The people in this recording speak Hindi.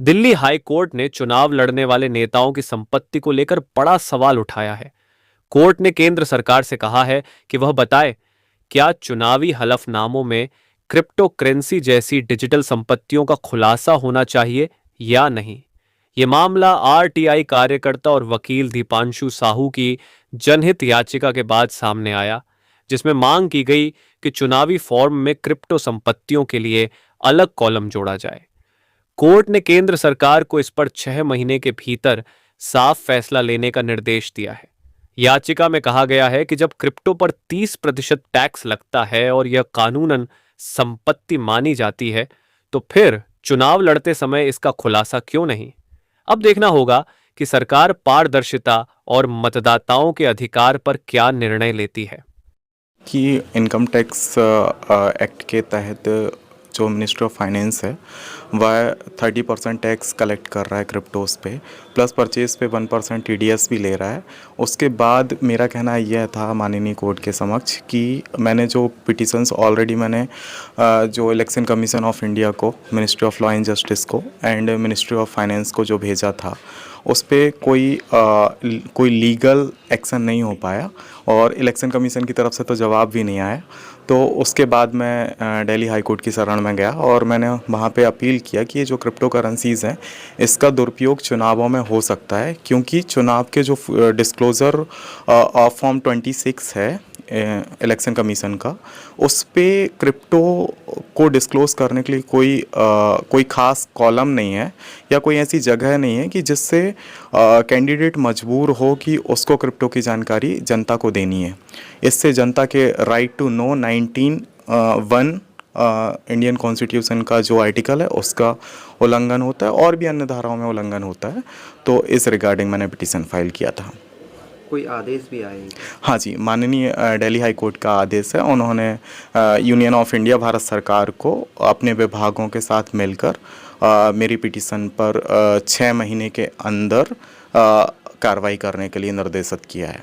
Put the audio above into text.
दिल्ली हाई कोर्ट ने चुनाव लड़ने वाले नेताओं की संपत्ति को लेकर बड़ा सवाल उठाया है। कोर्ट ने केंद्र सरकार से कहा है कि वह बताए क्या चुनावी हलफनामों में क्रिप्टो करेंसी जैसी डिजिटल संपत्तियों का खुलासा होना चाहिए या नहीं। यह मामला आरटीआई कार्यकर्ता और वकील दीपांशु साहू की जनहित याचिका के बाद सामने आया, जिसमें मांग की गई कि चुनावी फॉर्म में क्रिप्टो संपत्तियों के लिए अलग कॉलम जोड़ा जाए। कोर्ट ने केंद्र सरकार को इस पर 6 महीने के भीतर साफ फैसला लेने का निर्देश दिया है। याचिका में कहा गया है कि जब क्रिप्टो पर 30% टैक्स लगता है और यह कानूनन संपत्ति मानी जाती है, तो फिर चुनाव लड़ते समय इसका खुलासा क्यों नहीं। अब देखना होगा कि सरकार पारदर्शिता और मतदाताओं के अधिकार पर क्या निर्णय लेती है। कि इनकम टैक्स एक्ट के तहत जो मिनिस्ट्री ऑफ फाइनेंस है वह 30% टैक्स कलेक्ट कर रहा है क्रिप्टोस पे, प्लस परचेज पे 1% टीडीएस भी ले रहा है। उसके बाद मेरा कहना यह था माननीय कोर्ट के समक्ष कि मैंने जो पिटिशंस ऑलरेडी मैंने जो इलेक्शन कमीशन ऑफ इंडिया को, ministry of law and justice को एंड मिनिस्ट्री ऑफ फाइनेंस को जो भेजा था, उस पर कोई लीगल एक्शन नहीं हो पाया और इलेक्शन कमीशन की तरफ से तो जवाब भी नहीं आया। तो उसके बाद मैं दिल्ली हाई कोर्ट की शरण में गया और मैंने वहाँ पे अपील किया कि ये जो क्रिप्टो करेंसीज़ हैं इसका दुरुपयोग चुनावों में हो सकता है, क्योंकि चुनाव के जो डिस्क्लोज़र ऑफ फॉर्म 26 है इलेक्शन कमीशन का, उस पे क्रिप्टो को डिस्क्लोज़ करने के लिए कोई ख़ास कॉलम नहीं है या कोई ऐसी जगह नहीं है कि जिससे कैंडिडेट मजबूर हो कि उसको क्रिप्टो की जानकारी जनता को देनी है। इससे जनता के right to know 19(1) Indian constitution का जो आर्टिकल है उसका उल्लंघन होता है और भी अन्य धाराओं में उल्लंघन होता है। तो इस रिगार्डिंग मैंने पिटीशन फाइल किया था। कोई आदेश भी आए? हाँ जी, माननीय दिल्ली हाई कोर्ट का आदेश है। उन्होंने यूनियन ऑफ इंडिया भारत सरकार को अपने विभागों के साथ मिलकर मेरी पिटीशन पर 6 महीने के अंदर कार्रवाई करने के लिए निर्देशित किया है।